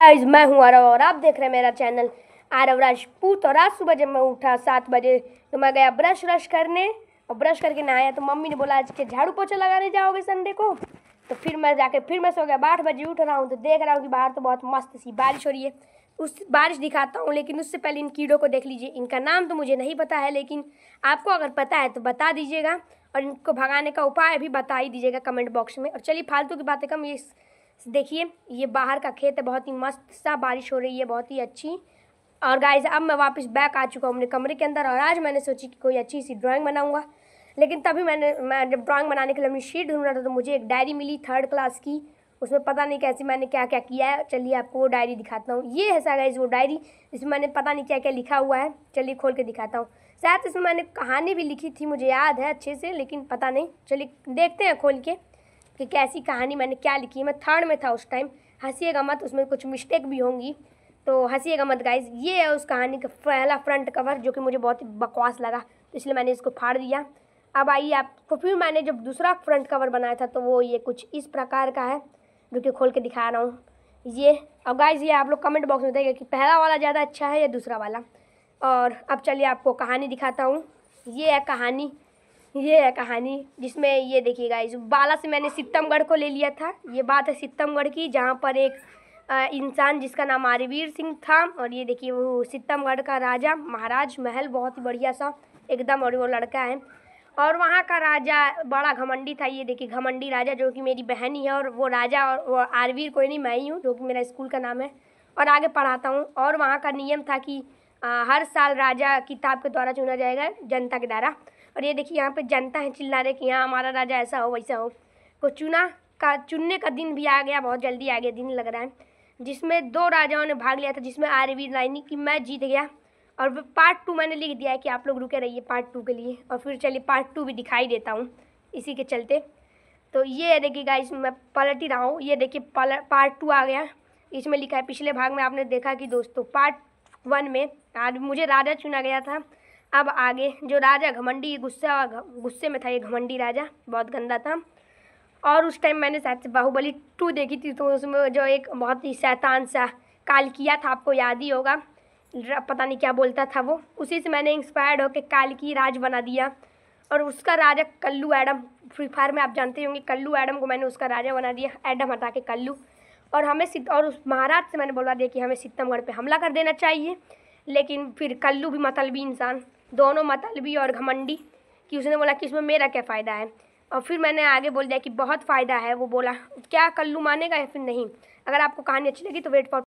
Guys मैं हूँ आरव और आप देख रहे हैं मेरा चैनल आरव राजपूत। और आज सुबह जब मैं उठा 7 बजे तो मैं गया ब्रश करने और ब्रश करके नहाया। तो मम्मी ने बोला आज के झाड़ू पोछा लगाने जाओगे संडे को। तो फिर मैं सो गया। 8 बजे उठ रहा हूँ तो देख रहा हूँ कि बाहर तो बहुत मस्त सी बारिश हो रही है। उस बारिश दिखाता हूँ, लेकिन उससे पहले इन कीड़ों को देख लीजिए। इनका नाम तो मुझे नहीं पता है, लेकिन आपको अगर पता है तो बता दीजिएगा और इनको भगाने का उपाय भी बता ही दीजिएगा कमेंट बॉक्स में। और चलिए फालतू की बातें कम, ये देखिए ये बाहर का खेत है, बहुत ही मस्त सा बारिश हो रही है, बहुत ही अच्छी। और गाइस अब मैं वापस बैक आ चुका हूँ अपने कमरे के अंदर। और आज मैंने सोची कि कोई अच्छी सी ड्राइंग बनाऊंगा, लेकिन तभी मैं जब ड्राइंग बनाने के लिए अपनी शीट ढूंढ रहा था तो मुझे एक डायरी मिली 3rd क्लास की। उसमें पता नहीं कैसे मैंने क्या क्या किया है। चलिए आपको वो डायरी दिखाता हूँ। ये है गाइस वो डायरी, इसमें मैंने पता नहीं क्या क्या लिखा हुआ है। चलिए खोल के दिखाता हूँ। शायद इसमें मैंने कहानी भी लिखी थी, मुझे याद है अच्छे से, लेकिन पता नहीं। चलिए देखते हैं खोल के कि कैसी कहानी मैंने क्या लिखी है। मैं 3rd में था उस टाइम। हंसिएगा मत, उसमें कुछ मिस्टेक भी होंगी तो हंसिएगा मत गाइस। ये है उस कहानी का पहला फ्रंट कवर, जो कि मुझे बहुत ही बकवास लगा, तो इसलिए मैंने इसको फाड़ दिया। अब आइए आपको फिर मैंने जब दूसरा फ्रंट कवर बनाया था तो वो ये कुछ इस प्रकार का है, जो कि खोल के दिखा रहा हूँ ये। अब गाइस ये आप लोग कमेंट बॉक्स में बताइएगा कि पहला वाला ज़्यादा अच्छा है या दूसरा वाला। और अब चलिए आपको कहानी दिखाता हूँ। ये है कहानी जिसमें ये देखिए गाइस, बाला से मैंने सितमगढ़ को ले लिया था। ये बात है सितमगढ़ की, जहाँ पर एक इंसान जिसका नाम आरवीर सिंह था। और ये देखिए वो सितमगढ़ का राजा, महाराज महल बहुत ही बढ़िया सा एकदम, और वो लड़का है। और वहाँ का राजा बड़ा घमंडी था। ये देखिए घमंडी राजा, जो कि मेरी बहन ही है। और वो राजा और वो आरवीर कोई नहीं, मैं ही हूँ, जो कि मेरा स्कूल का नाम है और आगे पढ़ाता हूँ। और वहाँ का नियम था कि हर साल राजा किताब के द्वारा चुना जाएगा, जनता के द्वारा। और ये देखिए यहाँ पे जनता है चिल्ला रहे कि यहाँ हमारा राजा ऐसा हो वैसा हो। तो चुनने का दिन भी आ गया, बहुत जल्दी आ गया दिन लग रहा है, जिसमें 2 राजाओं ने भाग लिया था, जिसमें आरवीर रानी की मैं जीत गया। और पार्ट 2 मैंने लिख दिया है कि आप लोग रुके रहिए पार्ट 2 के लिए। और फिर चलिए पार्ट 2 भी दिखाई देता हूँ इसी के चलते। तो ये देखिए गाइस मैं पलट ही रहा हूँ। ये देखिए पार्ट 2 आ गया। इसमें लिखा है, पिछले भाग में आपने देखा कि दोस्तों पार्ट 1 में आज मुझे राजा चुना गया था। अब आगे जो राजा घमंडी गुस्से में था, ये घमंडी राजा बहुत गंदा था। और उस टाइम मैंने शायद से बाहुबली 2 देखी थी, तो उसमें जो एक बहुत ही शैतान सा काल किया था, आपको याद ही होगा, पता नहीं क्या बोलता था वो, उसी से मैंने इंस्पायर्ड होकर काल की राज बना दिया। और उसका राजा कल्लू एडम, फ्री फायर में आप जानते होंगे कल्लू एडम को मैंने उसका राजा बना दिया, एडम हटा के कल्लू। और और उस महाराज से मैंने बोला दिया कि हमें सितमगढ़ पे हमला कर देना चाहिए। लेकिन फिर कल्लू भी मतलबी इंसान, दोनों मतलबी और घमंडी, कि उसने बोला कि इसमें मेरा क्या फ़ायदा है। और फिर मैंने आगे बोल दिया कि बहुत फ़ायदा है। वो बोला क्या कल्लू मानेगा या फिर नहीं। अगर आपको कहानी अच्छी लगी तो वेट फॉर